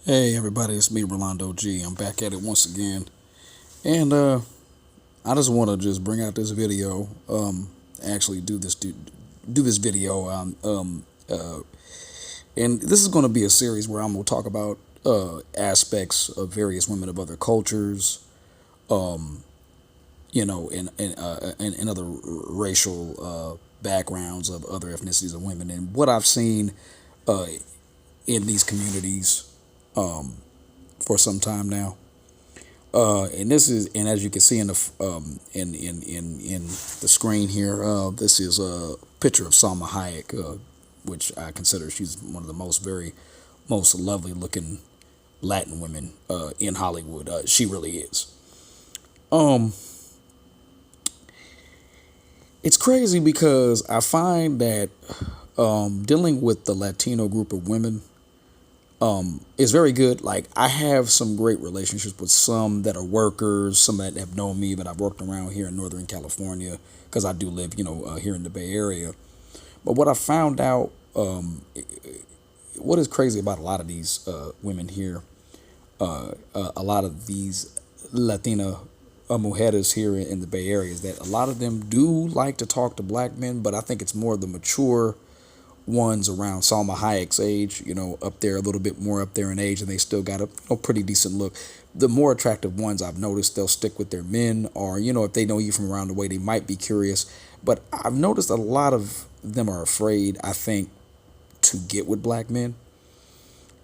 Hey everybody, it's me, Rolando G. I'm back at it once again, and I just want to just bring out this video. Actually, do this video. And this is going to be a series where I'm going to talk about aspects of various women of other cultures, and other racial backgrounds of other ethnicities of women, and what I've seen uh, in these communities for some time now. And as you can see in in the screen here, this is a picture of Salma Hayek, which I consider she's one of the most lovely looking Latin women in Hollywood. She really is. Um, it's crazy because I find that dealing with the Latino group of women is very good. Like, I have some great relationships with some that are workers, some that have known me, but I've worked around here in Northern California because I do live, here in the Bay Area. But what I found out, what is crazy about a lot of these women here, a lot of these Latina mujeres here in the Bay Area, is that a lot of them do like to talk to black men, but I think it's more the mature ones around Salma Hayek's age, up there a little bit more up there in age, and they still got a pretty decent look. The more attractive ones I've noticed, they'll stick with their men, or if they know you from around the way, they might be curious. But I've noticed a lot of them are afraid, I think, to get with black men,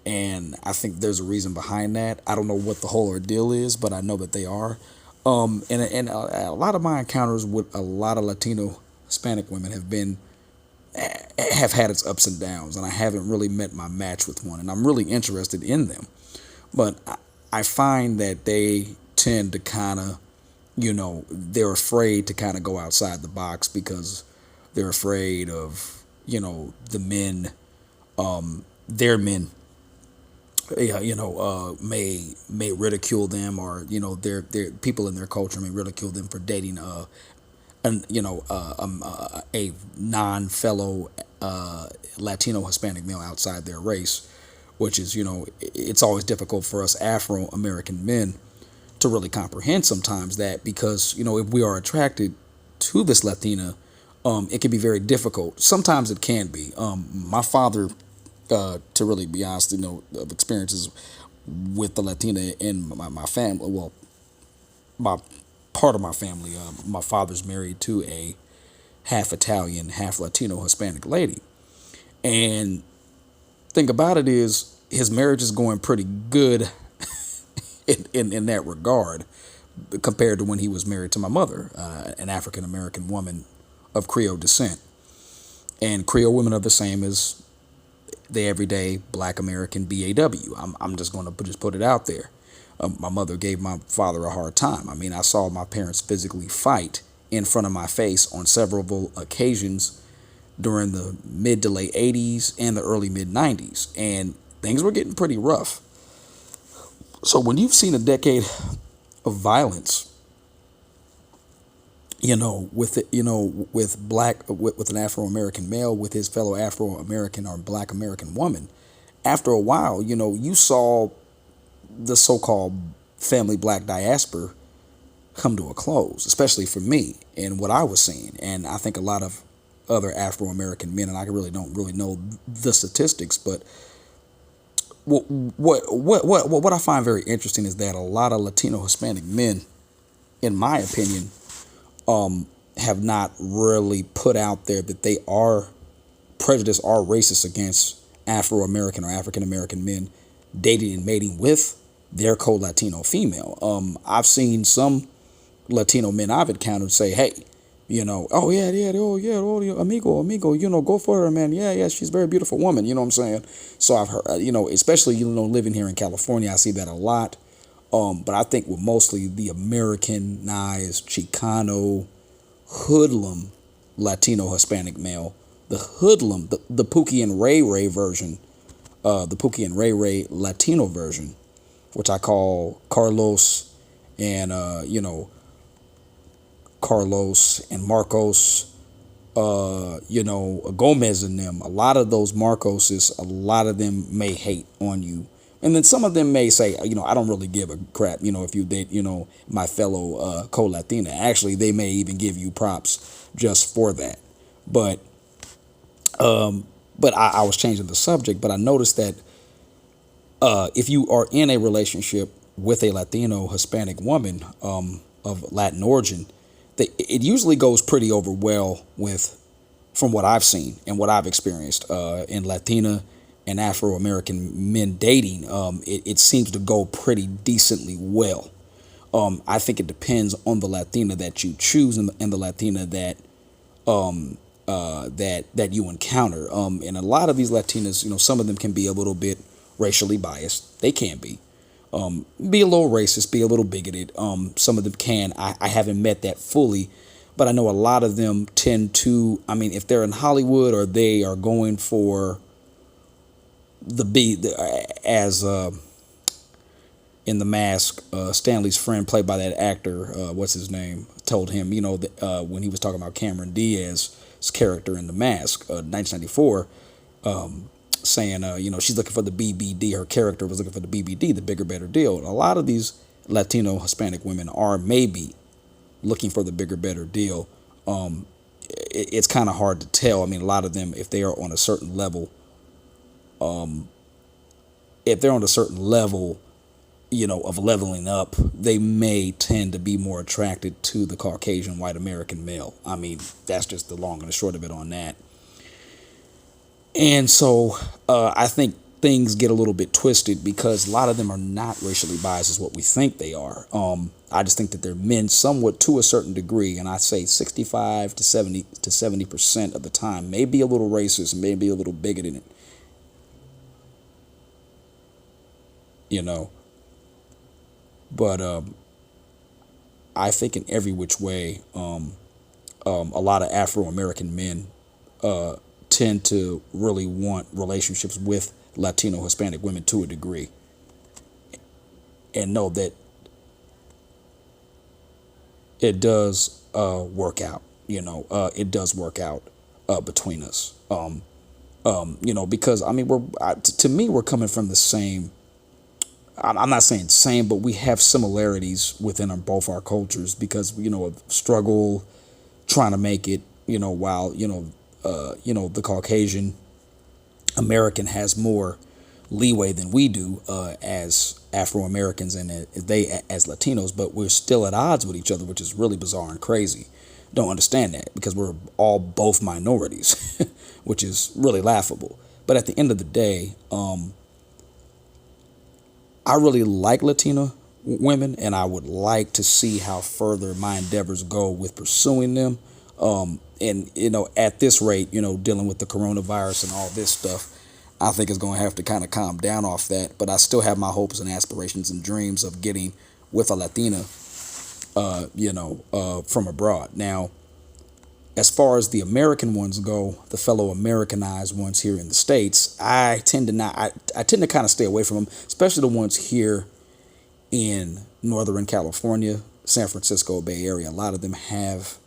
and I think there's a reason behind that. I don't know what the whole ordeal is, but I know that they are. And a lot of my encounters with a lot of Latino Hispanic women have had its ups and downs, and I haven't really met my match with one, and I'm really interested in them. But I find that they tend to kind of, they're afraid to kind of go outside the box because they're afraid of, the men, their men, may ridicule them, or their people in their culture may ridicule them for dating a non-fellow Latino Hispanic male outside their race, which is, it's always difficult for us Afro American men to really comprehend sometimes that, because if we are attracted to this Latina, it can be very difficult. Sometimes it can be. My father, to really be honest, of experiences with the Latina in my family. Well, my part of my family. My father's married to a half Italian, half Latino Hispanic lady, and thing about it is his marriage is going pretty good in that regard compared to when he was married to my mother, an African American woman of Creole descent. And Creole women are the same as the everyday Black American BAW. I'm just going to just put it out there. My mother gave my father a hard time. I mean, I saw my parents physically fight in front of my face on several occasions during the mid to late 80s and the early mid 90s. And things were getting pretty rough. So when you've seen a decade of violence, with with an Afro American male with his fellow Afro American or Black American woman, after a while, you saw the so-called family Black diaspora come to a close, especially for me and what I was seeing. And I think a lot of other Afro American men, and I really don't really know the statistics, but what I find very interesting is that a lot of Latino Hispanic men, in my opinion, have not really put out there that they are prejudiced or racist against Afro American or African American men dating and mating with their co-Latino female. I've seen some Latino men I've encountered say, "Hey, oh yeah, yeah, oh yeah, amigo, go for her, man. Yeah, yeah, she's a very beautiful woman." You know what I'm saying? So I've heard, especially living here in California, I see that a lot. But I think with mostly the Americanized Chicano hoodlum Latino Hispanic male, the hoodlum, the Pookie and Ray Ray version, the Pookie and Ray Ray Latino version, which I call Carlos and Carlos and Marcos, Gomez and them. A lot of those Marcoses, a lot of them may hate on you And then some of them may say, I don't really give a crap, if you date, my fellow co-Latina. Actually, they may even give you props just for that. But I was changing the subject, but I noticed that if you are in a relationship with a Latino Hispanic woman of Latin origin, it usually goes pretty over well with, from what I've seen and what I've experienced in Latina and Afro American men dating. It seems to go pretty decently well. I think it depends on the Latina that you choose and the Latina that you encounter. And a lot of these Latinas, some of them can be a little bit racially biased. They can be a little racist, be a little bigoted. Some of them can. I haven't met that fully, but I know a lot of them tend to. I mean, if they're in Hollywood or they are going for as in The Mask, Stanley's friend, played by that actor, what's his name, told him, that, when he was talking about Cameron Diaz's character in The Mask, 1994, saying, she's looking for the BBD. Her character was looking for the BBD, the bigger, better deal. And a lot of these Latino Hispanic women are maybe looking for the bigger, better deal. It's kind of hard to tell. I mean, a lot of them, if they are on a certain level, if they're on a certain level, of leveling up, they may tend to be more attracted to the Caucasian white American male. I mean, that's just the long and the short of it on that. And so I think things get a little bit twisted because a lot of them are not racially biased as what we think they are. I just think that they're men somewhat to a certain degree, and I say 65 to 70% of the time, maybe a little racist, maybe a little bigoted in it. But I think in every which way, a lot of Afro American men tend to really want relationships with Latino Hispanic women to a degree, and know that it does work out. It does work out between us. Because I mean, to me, we're coming from the same. I'm not saying same, but we have similarities within both our cultures because of struggle, trying to make it. While the Caucasian American has more leeway than we do as Afro Americans and they as Latinos, but we're still at odds with each other, which is really bizarre and crazy. Don't understand that because we're all both minorities, which is really laughable. But at the end of the day, I really like Latina women, and I would like to see how further my endeavors go with pursuing them. And at this rate, dealing with the coronavirus and all this stuff, I think it's going to have to kind of calm down off that. But I still have my hopes and aspirations and dreams of getting with a Latina, from abroad. Now, as far as the American ones go, the fellow Americanized ones here in the States, I tend to kind of stay away from them, especially the ones here in Northern California, San Francisco Bay Area. A lot of them have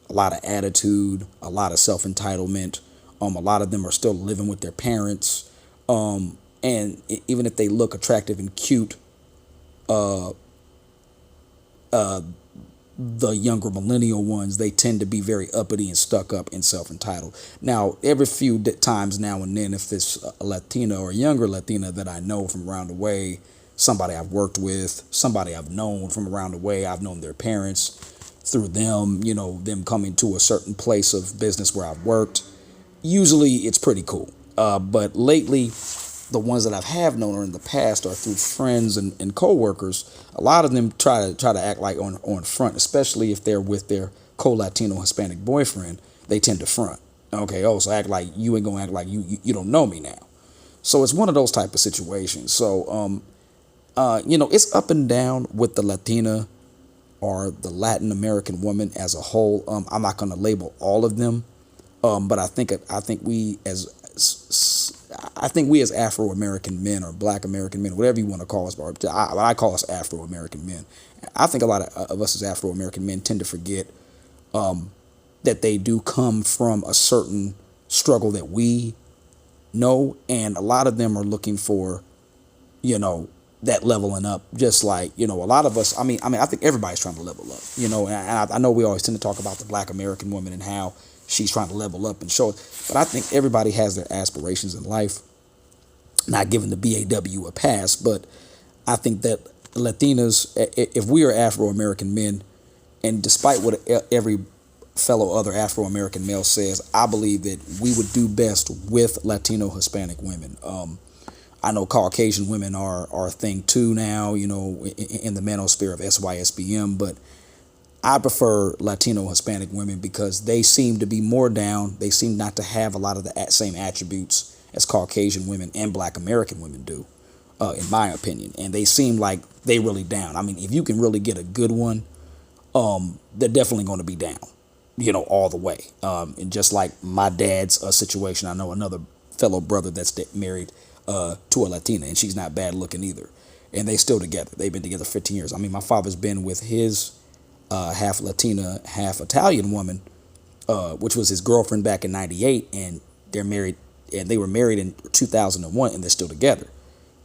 a lot of attitude, a lot of self-entitlement. A lot of them are still living with their parents. Even if they look attractive and cute, the younger millennial ones, they tend to be very uppity and stuck up and self-entitled. Now, every few times now and then, if it's a Latina or a younger Latina that I know from around the way, somebody I've worked with, somebody I've known from around the way, I've known their parents through them, them coming to a certain place of business where I've worked, usually it's pretty cool. But lately, the ones that I have known or in the past are through friends and coworkers. A lot of them try to act like on front, especially if they're with their co-Latino Hispanic boyfriend. They tend to front. Okay, so act like you ain't gonna act like you don't know me now. So it's one of those type of situations. So it's up and down with the Latina or the Latin American woman as a whole. I'm not gonna label all of them, but I think we as Afro American men or Black American men, whatever you want to call us, but I call us Afro American men. I think a lot of us as Afro American men tend to forget that they do come from a certain struggle that we know, and a lot of them are looking for, you know, that leveling up. Just like, you know, a lot of us. I think everybody's trying to level up. You know, and I know we always tend to talk about the Black American woman and how she's trying to level up and show it. But I think everybody has their aspirations in life. Not giving the BAW a pass, but I think that Latinas, if we are Afro American men, and despite what every fellow other Afro American male says, I believe that we would do best with Latino Hispanic women. I know Caucasian women are a thing too now, you know, in the manosphere of SYSBM, but I prefer Latino Hispanic women because they seem to be more down. They seem not to have a lot of the same attributes as Caucasian women and Black American women do, in my opinion. And they seem like they really down. I mean, if you can really get a good one, they're definitely going to be down, you know, all the way. And just like my dad's situation, I know another fellow brother that's married to a Latina, and she's not bad looking either. And they still together. They've been together 15 years. I mean, my father's been with his half Latina, half Italian woman, which was his girlfriend back in '98, and they're married, and they were married in 2001, and they're still together.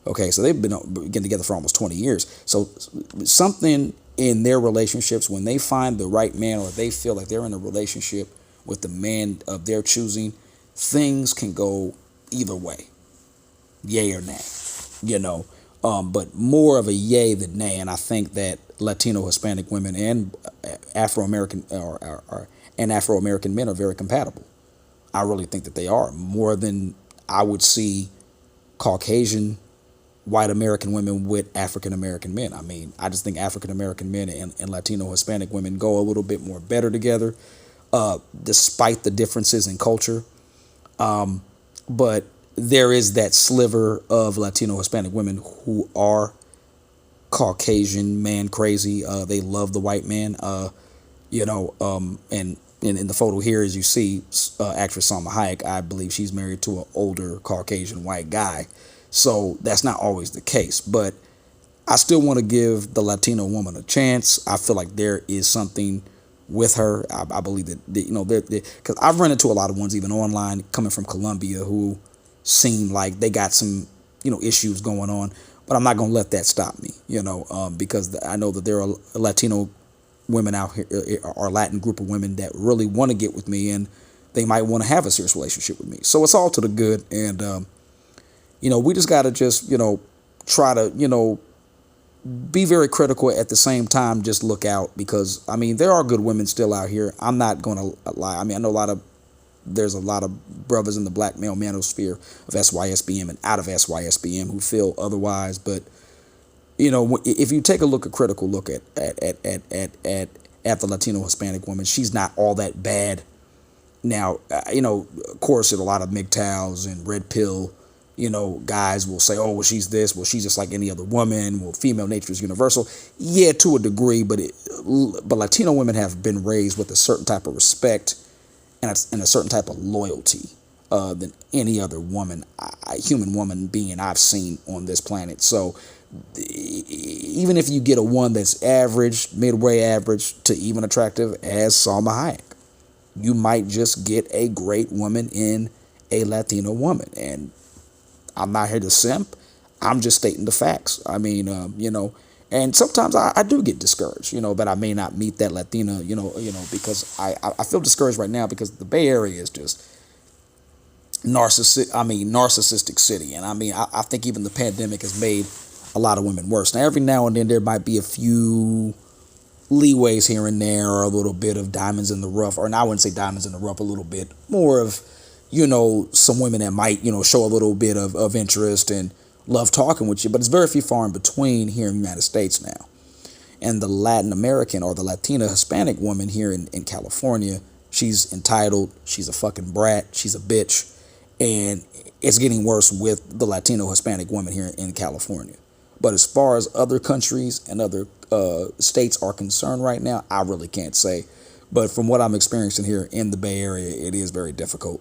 Okay, so they've been getting together for almost 20 years. So something in their relationships, when they find the right man, or they feel like they're in a relationship with the man of their choosing, things can go either way, yay or nay, you know. But more of a yay than nay, and I think that Latino Hispanic women and Afro American and Afro American men are very compatible. I really think that they are, more than I would see Caucasian white American women with African American men. I mean, I just think African American men and Latino Hispanic women go a little bit more better together, despite the differences in culture. But there is that sliver of Latino Hispanic women who are Caucasian man crazy. They love the white man, you know, and in the photo here, as you see, actress Salma Hayek, I believe she's married to an older Caucasian white guy. So that's not always the case, but I still want to give the Latino woman a chance. I feel like there is something with her. I believe that, you know, because I've run into a lot of ones even online coming from Colombia who seem like they got some, you know, issues going on, but I'm not going to let that stop me, you know, because I know that there are Latino women out here, or Latin group of women that really want to get with me, and they might want to have a serious relationship with me. So it's all to the good. And, you know, we just got to just, you know, try to, you know, be very critical at the same time. Just look out, because, I mean, there are good women still out here. I'm not going to lie. I mean, I know there's a lot of brothers in the black male manosphere of SYSBM and out of SYSBM who feel otherwise. But, you know, if you take a critical look at the Latino Hispanic woman, she's not all that bad. Now, you know, of course, a lot of MGTOWs and red pill, you know, guys will say, oh, well, she's this, well, she's just like any other woman, well, female nature is universal. Yeah, to a degree, but Latino women have been raised with a certain type of respect and a certain type of loyalty than any other woman, human woman being I've seen on this planet. So even if you get a one that's average, midway average to even attractive as Salma Hayek, you might just get a great woman in a Latino woman. And I'm not here to simp. I'm just stating the facts. I mean, you know, and sometimes I do get discouraged, you know, that I may not meet that Latina, you know, because I feel discouraged right now because the Bay Area is just narcissistic city. And I mean, I think even the pandemic has made a lot of women worse. Now, every now and then there might be a few leeways here and there, or a little bit of diamonds in the rough, or I wouldn't say diamonds in the rough, a little bit more of, you know, some women that might, you know, show a little bit of interest and love talking with you, but it's very few far in between here in the United States now. And the Latin American or the Latina Hispanic woman here in California, she's entitled, she's a fucking brat, she's a bitch, and it's getting worse with the Latino Hispanic woman here in California. But as far as other countries and other states are concerned right now, I really can't say. But from what I'm experiencing here in the Bay Area, it is very difficult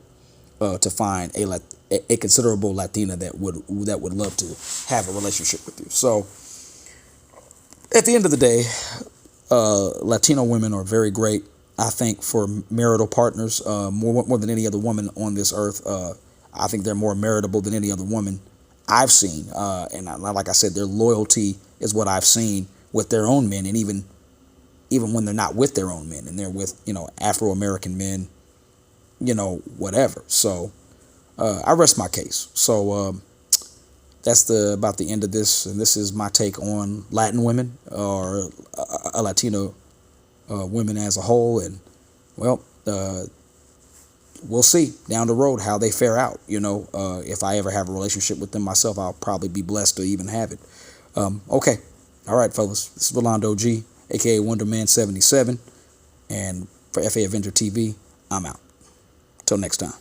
to find a considerable Latina that would love to have a relationship with you. So at the end of the day, Latino women are very great, I think, for marital partners, more than any other woman on this earth. I think they're more meritable than any other woman I've seen, and like I said, their loyalty is what I've seen with their own men, and even when they're not with their own men, and they're with Afro American men, whatever. So I rest my case. So that's about the end of this, and this is my take on Latin women or Latino women as a whole, and well. We'll see down the road how they fare out. If I ever have a relationship with them myself, I'll probably be blessed to even have it. Okay. All right, fellas. This is Rolando G, aka Wonderman77. And for FA Avenger TV, I'm out. Till next time.